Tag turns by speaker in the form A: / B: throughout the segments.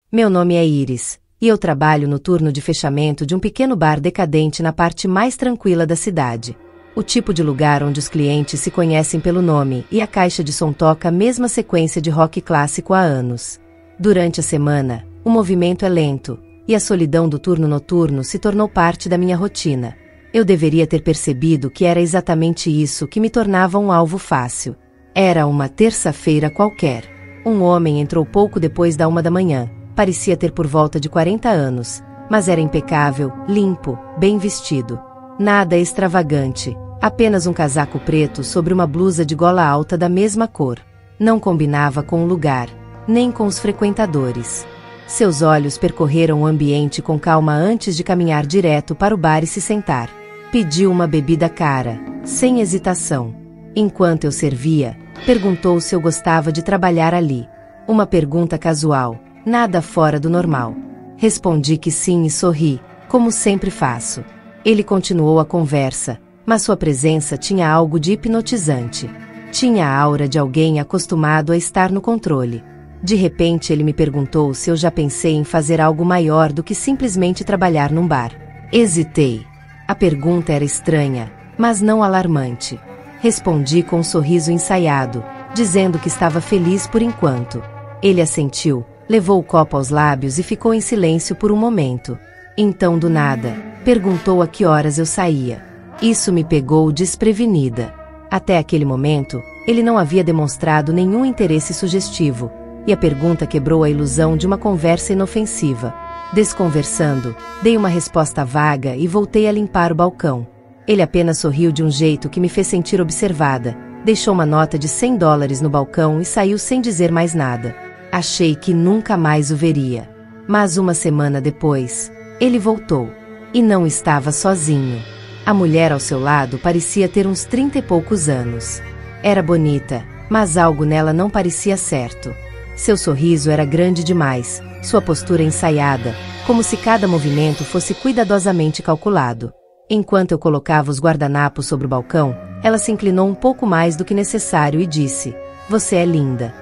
A: Meu nome é Iris, e eu trabalho no turno de fechamento de um pequeno bar decadente na parte mais tranquila da cidade. O tipo de lugar onde os clientes se conhecem pelo nome e a caixa de som toca a mesma sequência de rock clássico há anos. Durante a semana, o movimento é lento, e a solidão do turno noturno se tornou parte da minha rotina. Eu deveria ter percebido que era exatamente isso que me tornava um alvo fácil. Era uma terça-feira qualquer. Um homem entrou pouco depois da 1 da manhã. Parecia ter por volta de 40 anos, mas era impecável, limpo, bem vestido. Nada extravagante, apenas um casaco preto sobre uma blusa de gola alta da mesma cor. Não combinava com o lugar, nem com os frequentadores. Seus olhos percorreram o ambiente com calma antes de caminhar direto para o bar e se sentar. Pediu uma bebida cara, sem hesitação. Enquanto eu servia, perguntou se eu gostava de trabalhar ali. Uma pergunta casual, nada fora do normal. Respondi que sim e sorri, como sempre faço. Ele continuou a conversa, mas sua presença tinha algo de hipnotizante. Tinha a aura de alguém acostumado a estar no controle. De repente ele me perguntou se eu já pensei em fazer algo maior do que simplesmente trabalhar num bar. Hesitei. A pergunta era estranha, mas não alarmante. Respondi com um sorriso ensaiado, dizendo que estava feliz por enquanto. Ele assentiu, levou o copo aos lábios e ficou em silêncio por um momento. Então, do nada, perguntou a que horas eu saía. Isso me pegou desprevenida. Até aquele momento, ele não havia demonstrado nenhum interesse sugestivo, e a pergunta quebrou a ilusão de uma conversa inofensiva. Desconversando, dei uma resposta vaga e voltei a limpar o balcão. Ele apenas sorriu de um jeito que me fez sentir observada, deixou uma nota de $100 no balcão e saiu sem dizer mais nada. Achei que nunca mais o veria. Mas uma semana depois, ele voltou. E não estava sozinho. A mulher ao seu lado parecia ter uns 30 e poucos anos. Era bonita, mas algo nela não parecia certo. Seu sorriso era grande demais, sua postura ensaiada, como se cada movimento fosse cuidadosamente calculado. Enquanto eu colocava os guardanapos sobre o balcão, ela se inclinou um pouco mais do que necessário e disse: "Você é linda."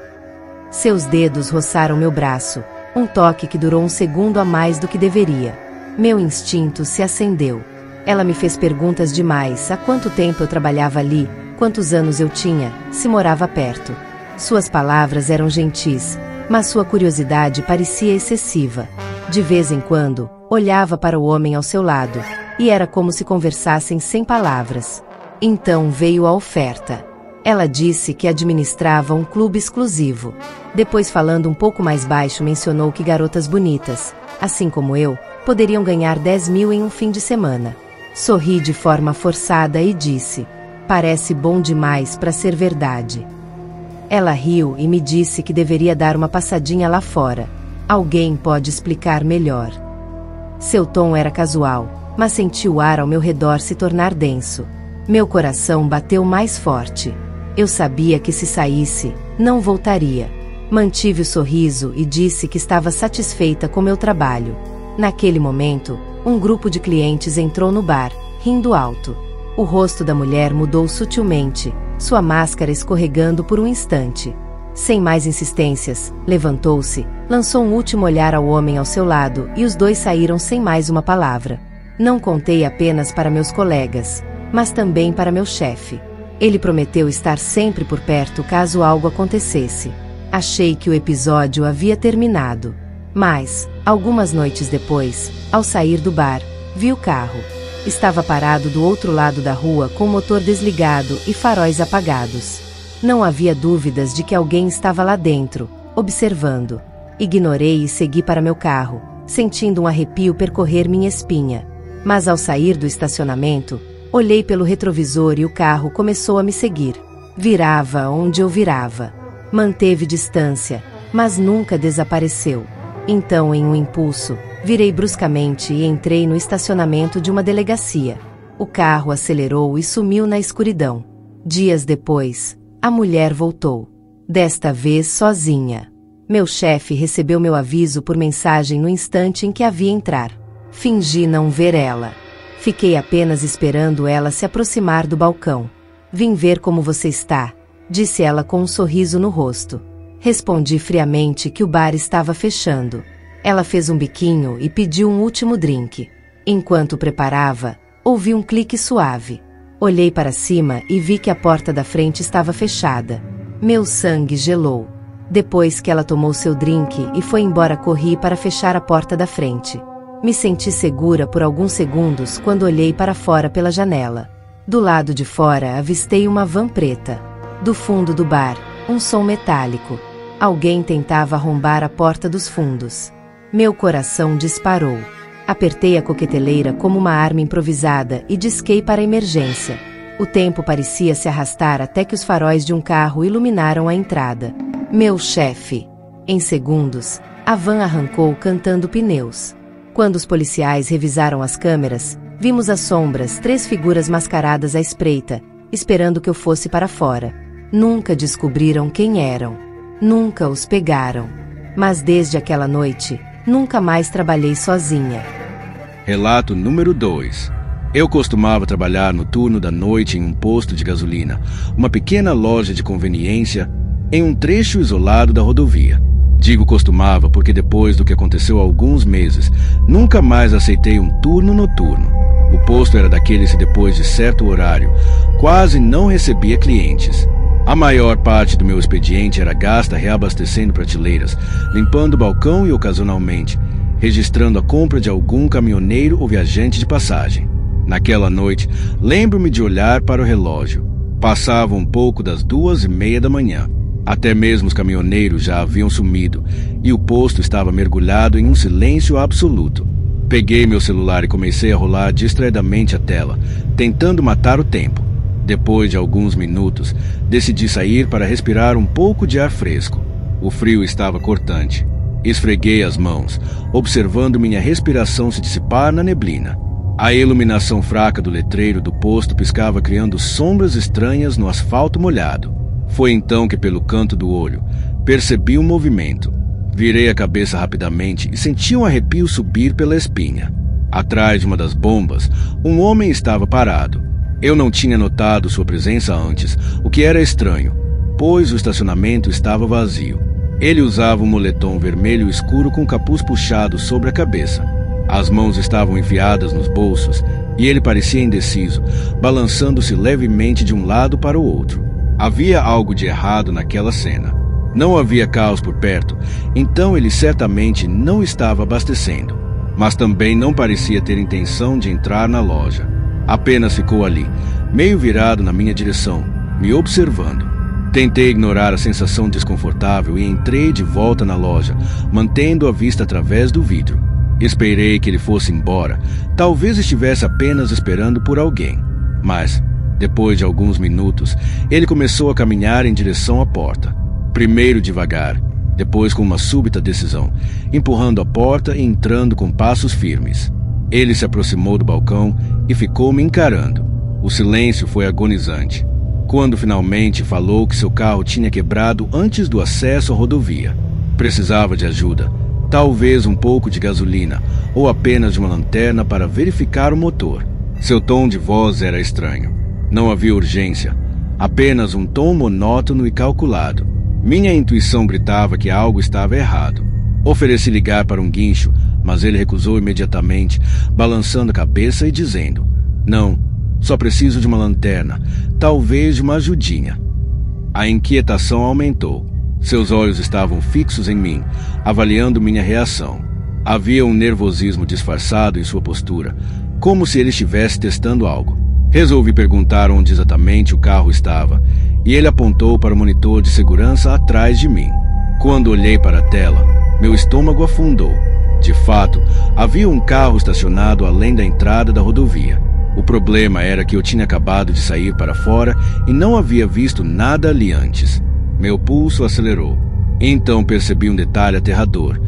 A: Seus dedos roçaram meu braço, um toque que durou um segundo a mais do que deveria. Meu instinto se acendeu. Ela me fez perguntas demais: há quanto tempo eu trabalhava ali, quantos anos eu tinha, se morava perto. Suas palavras eram gentis, mas sua curiosidade parecia excessiva. De vez em quando, olhava para o homem ao seu lado, e era como se conversassem sem palavras. Então veio a oferta. Ela disse que administrava um clube exclusivo. Depois, falando um pouco mais baixo, mencionou que garotas bonitas, assim como eu, poderiam ganhar 10 mil em um fim de semana. Sorri de forma forçada e disse: "Parece bom demais para ser verdade." Ela riu e me disse que deveria dar uma passadinha lá fora. Alguém pode explicar melhor. Seu tom era casual, mas senti o ar ao meu redor se tornar denso. Meu coração bateu mais forte. Eu sabia que se saísse, não voltaria. Mantive o sorriso e disse que estava satisfeita com meu trabalho. Naquele momento, um grupo de clientes entrou no bar, rindo alto. O rosto da mulher mudou sutilmente, sua máscara escorregando por um instante. Sem mais insistências, levantou-se, lançou um último olhar ao homem ao seu lado e os dois saíram sem mais uma palavra. Não contei apenas para meus colegas, mas também para meu chefe. Ele prometeu estar sempre por perto caso algo acontecesse. Achei que o episódio havia terminado. Mas, algumas noites depois, ao sair do bar, vi o carro. Estava parado do outro lado da rua com o motor desligado e faróis apagados. Não havia dúvidas de que alguém estava lá dentro, observando. Ignorei e segui para meu carro, sentindo um arrepio percorrer minha espinha. Mas ao sair do estacionamento, olhei pelo retrovisor e o carro começou a me seguir. Virava onde eu virava. Manteve distância, mas nunca desapareceu. Então, em um impulso, virei bruscamente e entrei no estacionamento de uma delegacia. O carro acelerou e sumiu na escuridão. Dias depois, a mulher voltou. Desta vez sozinha. Meu chefe recebeu meu aviso por mensagem no instante em que a vi entrar. Fingi não ver ela. Fiquei apenas esperando ela se aproximar do balcão. "Vim ver como você está", disse ela com um sorriso no rosto. Respondi friamente que o bar estava fechando. Ela fez um biquinho e pediu um último drink. Enquanto preparava, ouvi um clique suave. Olhei para cima e vi que a porta da frente estava fechada. Meu sangue gelou. Depois que ela tomou seu drink e foi embora, corri para fechar a porta da frente. Me senti segura por alguns segundos quando olhei para fora pela janela. Do lado de fora avistei uma van preta. Do fundo do bar, um som metálico. Alguém tentava arrombar a porta dos fundos. Meu coração disparou. Apertei a coqueteleira como uma arma improvisada e disquei para a emergência. O tempo parecia se arrastar até que os faróis de um carro iluminaram a entrada. Meu chefe! Em segundos, a van arrancou cantando pneus. Quando os policiais revisaram as câmeras, vimos às sombras 3 figuras mascaradas à espreita, esperando que eu fosse para fora. Nunca descobriram quem eram. Nunca os pegaram. Mas desde aquela noite, nunca mais trabalhei sozinha.
B: Relato número 2. Eu costumava trabalhar no turno da noite em um posto de gasolina, uma pequena loja de conveniência, em um trecho isolado da rodovia. Digo costumava porque depois do que aconteceu há alguns meses, nunca mais aceitei um turno noturno. O posto era daqueles que depois de certo horário, quase não recebia clientes. A maior parte do meu expediente era gasta reabastecendo prateleiras, limpando o balcão e ocasionalmente registrando a compra de algum caminhoneiro ou viajante de passagem. Naquela noite, lembro-me de olhar para o relógio. Passava um pouco das 2:30 da manhã. Até mesmo os caminhoneiros já haviam sumido e o posto estava mergulhado em um silêncio absoluto. Peguei meu celular e comecei a rolar distraidamente a tela, tentando matar o tempo. Depois de alguns minutos, decidi sair para respirar um pouco de ar fresco. O frio estava cortante. Esfreguei as mãos, observando minha respiração se dissipar na neblina. A iluminação fraca do letreiro do posto piscava, criando sombras estranhas no asfalto molhado. Foi então que, pelo canto do olho, percebi um movimento. Virei a cabeça rapidamente e senti um arrepio subir pela espinha. Atrás de uma das bombas, um homem estava parado. Eu não tinha notado sua presença antes, o que era estranho, pois o estacionamento estava vazio. Ele usava um moletom vermelho escuro com capuz puxado sobre a cabeça. As mãos estavam enfiadas nos bolsos e ele parecia indeciso, balançando-se levemente de um lado para o outro. Havia algo de errado naquela cena. Não havia carros por perto, então ele certamente não estava abastecendo. Mas também não parecia ter intenção de entrar na loja. Apenas ficou ali, meio virado na minha direção, me observando. Tentei ignorar a sensação desconfortável e entrei de volta na loja, mantendo a vista através do vidro. Esperei que ele fosse embora, talvez estivesse apenas esperando por alguém. Mas, depois de alguns minutos, ele começou a caminhar em direção à porta. Primeiro devagar, depois com uma súbita decisão, empurrando a porta e entrando com passos firmes. Ele se aproximou do balcão e ficou me encarando. O silêncio foi agonizante. Quando finalmente falou que seu carro tinha quebrado antes do acesso à rodovia. Precisava de ajuda, talvez um pouco de gasolina ou apenas de uma lanterna para verificar o motor. Seu tom de voz era estranho. Não havia urgência, apenas um tom monótono e calculado. Minha intuição gritava que algo estava errado. Ofereci ligar para um guincho, mas ele recusou imediatamente, balançando a cabeça e dizendo: "Não, só preciso de uma lanterna, talvez de uma ajudinha." A inquietação aumentou. Seus olhos estavam fixos em mim, avaliando minha reação. Havia um nervosismo disfarçado em sua postura, como se ele estivesse testando algo. Resolvi perguntar onde exatamente o carro estava, e ele apontou para o monitor de segurança atrás de mim. Quando olhei para a tela, meu estômago afundou. De fato, havia um carro estacionado além da entrada da rodovia. O problema era que eu tinha acabado de sair para fora e não havia visto nada ali antes. Meu pulso acelerou. Então percebi um detalhe aterrador.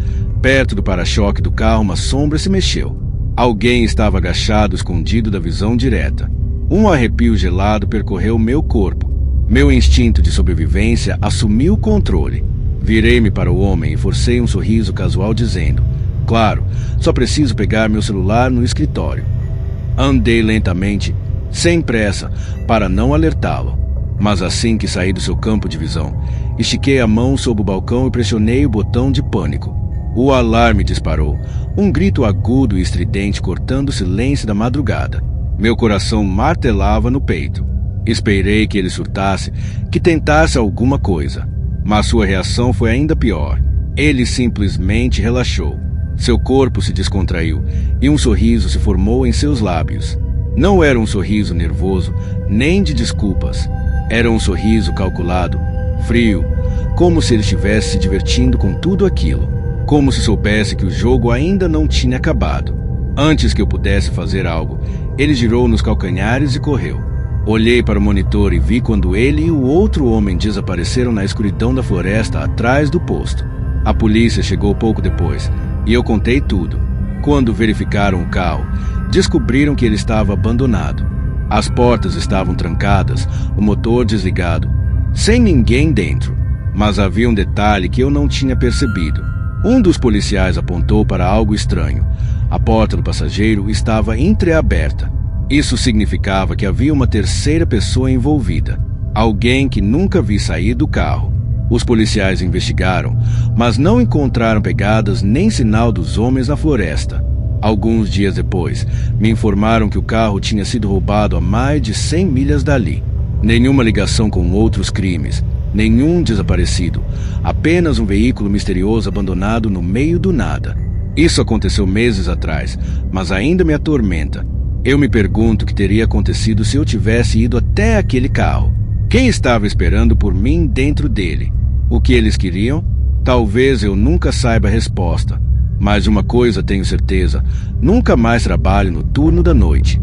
B: Perto do para-choque do carro, uma sombra se mexeu. Alguém estava agachado, escondido da visão direta. Um arrepio gelado percorreu meu corpo. Meu instinto de sobrevivência assumiu o controle. Virei-me para o homem e forcei um sorriso casual dizendo: "Claro, só preciso pegar meu celular no escritório." Andei lentamente, sem pressa, para não alertá-lo. Mas assim que saí do seu campo de visão, estiquei a mão sob o balcão e pressionei o botão de pânico. O alarme disparou, um grito agudo e estridente cortando o silêncio da madrugada. Meu coração martelava no peito. Esperei que ele surtasse, que tentasse alguma coisa. Mas sua reação foi ainda pior. Ele simplesmente relaxou. Seu corpo se descontraiu e um sorriso se formou em seus lábios. Não era um sorriso nervoso, nem de desculpas. Era um sorriso calculado, frio, como se ele estivesse se divertindo com tudo aquilo. Como se soubesse que o jogo ainda não tinha acabado. Antes que eu pudesse fazer algo, ele girou nos calcanhares e correu. Olhei para o monitor e vi quando ele e o outro homem desapareceram na escuridão da floresta atrás do posto. A polícia chegou pouco depois, e eu contei tudo. Quando verificaram o carro, descobriram que ele estava abandonado. As portas estavam trancadas, o motor desligado, sem ninguém dentro. Mas havia um detalhe que eu não tinha percebido. Um dos policiais apontou para algo estranho. A porta do passageiro estava entreaberta. Isso significava que havia uma terceira pessoa envolvida. Alguém que nunca vi sair do carro. Os policiais investigaram, mas não encontraram pegadas nem sinal dos homens na floresta. Alguns dias depois, me informaram que o carro tinha sido roubado a mais de 100 milhas dali. Nenhuma ligação com outros crimes, nenhum desaparecido, apenas um veículo misterioso abandonado no meio do nada. Isso aconteceu meses atrás, mas ainda me atormenta. Eu me pergunto o que teria acontecido se eu tivesse ido até aquele carro. Quem estava esperando por mim dentro dele? O que eles queriam? Talvez eu nunca saiba a resposta. Mas de uma coisa tenho certeza: nunca mais trabalho no turno da noite.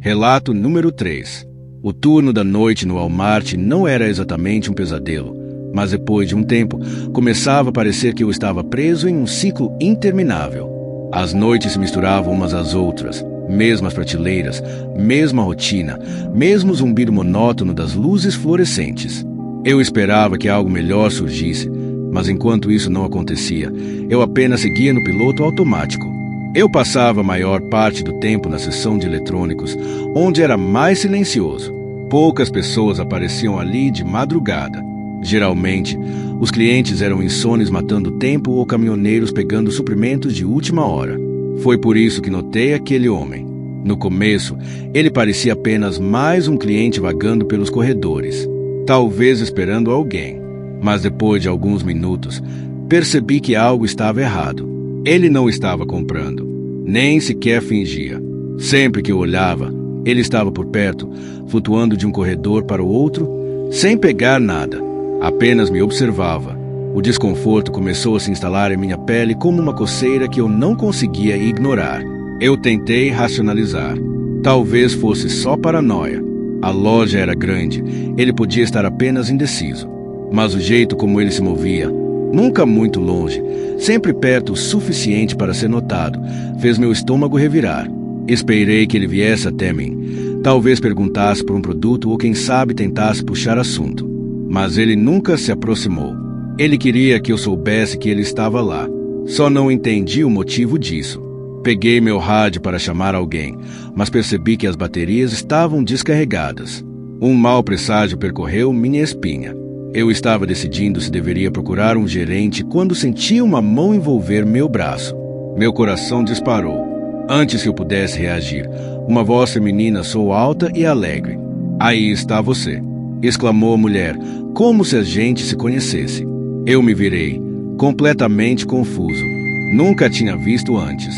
B: Relato número 3. O turno da noite no Walmart não era exatamente um pesadelo, mas depois de um tempo, começava a parecer que eu estava preso em um ciclo interminável. As noites se misturavam umas às outras, mesmas prateleiras, mesma rotina, mesmo zumbido monótono das luzes fluorescentes. Eu esperava que algo melhor surgisse, mas enquanto isso não acontecia, eu apenas seguia no piloto automático. Eu passava a maior parte do tempo na seção de eletrônicos, onde era mais silencioso. Poucas pessoas apareciam ali de madrugada. Geralmente, os clientes eram insones matando tempo ou caminhoneiros pegando suprimentos de última hora. Foi por isso que notei aquele homem. No começo, ele parecia apenas mais um cliente vagando pelos corredores, talvez esperando alguém. Mas depois de alguns minutos, percebi que algo estava errado. Ele não estava comprando, nem sequer fingia. Sempre que eu olhava, ele estava por perto, flutuando de um corredor para o outro, sem pegar nada. Apenas me observava. O desconforto começou a se instalar em minha pele como uma coceira que eu não conseguia ignorar. Eu tentei racionalizar. Talvez fosse só paranoia. A loja era grande, ele podia estar apenas indeciso. Mas o jeito como ele se movia, nunca muito longe, sempre perto o suficiente para ser notado, fez meu estômago revirar. Esperei que ele viesse até mim. Talvez perguntasse por um produto ou quem sabe tentasse puxar assunto. Mas ele nunca se aproximou. Ele queria que eu soubesse que ele estava lá. Só não entendi o motivo disso. Peguei meu rádio para chamar alguém, mas percebi que as baterias estavam descarregadas. Um mau presságio percorreu minha espinha. Eu estava decidindo se deveria procurar um gerente quando senti uma mão envolver meu braço. Meu coração disparou. Antes que eu pudesse reagir, uma voz feminina soou alta e alegre. "Aí está você", exclamou a mulher, como se a gente se conhecesse. Eu me virei, completamente confuso. Nunca tinha visto antes.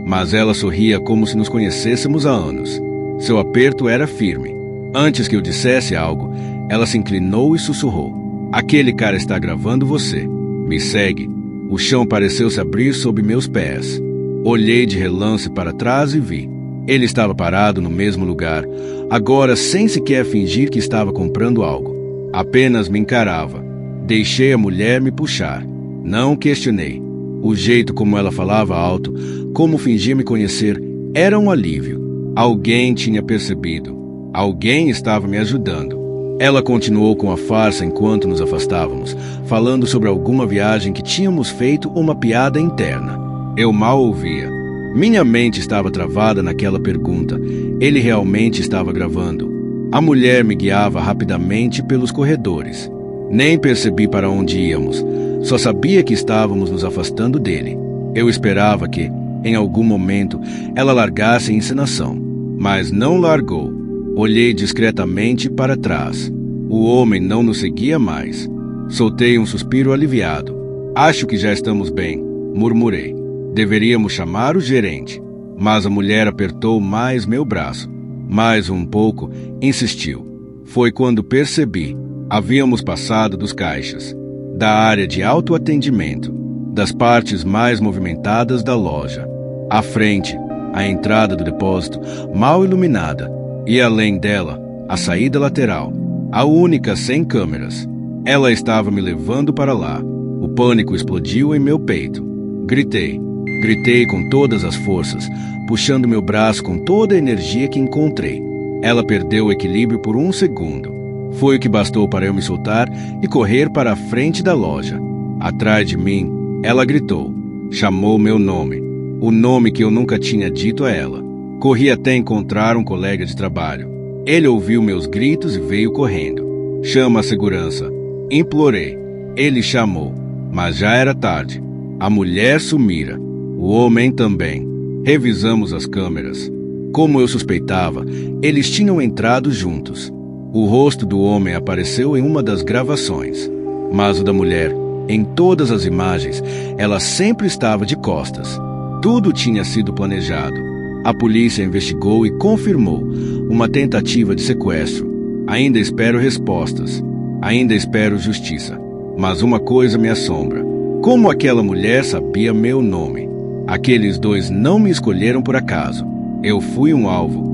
B: Mas ela sorria como se nos conhecêssemos há anos. Seu aperto era firme. Antes que eu dissesse algo, ela se inclinou e sussurrou: "Aquele cara está gravando você. Me segue." O chão pareceu se abrir sob meus pés. Olhei de relance para trás e vi. Ele estava parado no mesmo lugar, agora sem sequer fingir que estava comprando algo. Apenas me encarava. Deixei a mulher me puxar. Não questionei. O jeito como ela falava alto, como fingia me conhecer, era um alívio. Alguém tinha percebido. Alguém estava me ajudando. Ela continuou com a farsa enquanto nos afastávamos, falando sobre alguma viagem que tínhamos feito ou uma piada interna. Eu mal ouvia. Minha mente estava travada naquela pergunta. Ele realmente estava gravando? A mulher me guiava rapidamente pelos corredores. Nem percebi para onde íamos. Só sabia que estávamos nos afastando dele. Eu esperava que, em algum momento, ela largasse a encenação, mas não largou. Olhei discretamente para trás. O homem não nos seguia mais. Soltei um suspiro aliviado. Acho que já estamos bem, murmurei. Deveríamos chamar o gerente. Mas a mulher apertou mais meu braço. Mais um pouco, insistiu. Foi quando percebi. Havíamos passado dos caixas, da área de autoatendimento, das partes mais movimentadas da loja. À frente, a entrada do depósito, mal iluminada, e além dela, a saída lateral, a única sem câmeras. Ela estava me levando para lá. O pânico explodiu em meu peito. Gritei com todas as forças, puxando meu braço com toda a energia que encontrei. Ela perdeu o equilíbrio por um segundo. Foi o que bastou para eu me soltar e correr para a frente da loja. Atrás de mim, ela gritou. Chamou meu nome. O nome que eu nunca tinha dito a ela. Corri até encontrar um colega de trabalho. Ele ouviu meus gritos e veio correndo. Chama a segurança. Implorei. Ele chamou, mas já era tarde. A mulher sumira. O homem também. Revisamos as câmeras. Como eu suspeitava, eles tinham entrado juntos. O rosto do homem apareceu em uma das gravações, mas o da mulher, em todas as imagens, ela sempre estava de costas. Tudo tinha sido planejado. A polícia investigou e confirmou uma tentativa de sequestro. Ainda espero respostas. Ainda espero justiça. Mas uma coisa me assombra. Como aquela mulher sabia meu nome? Aqueles dois não me escolheram por acaso. Eu fui um alvo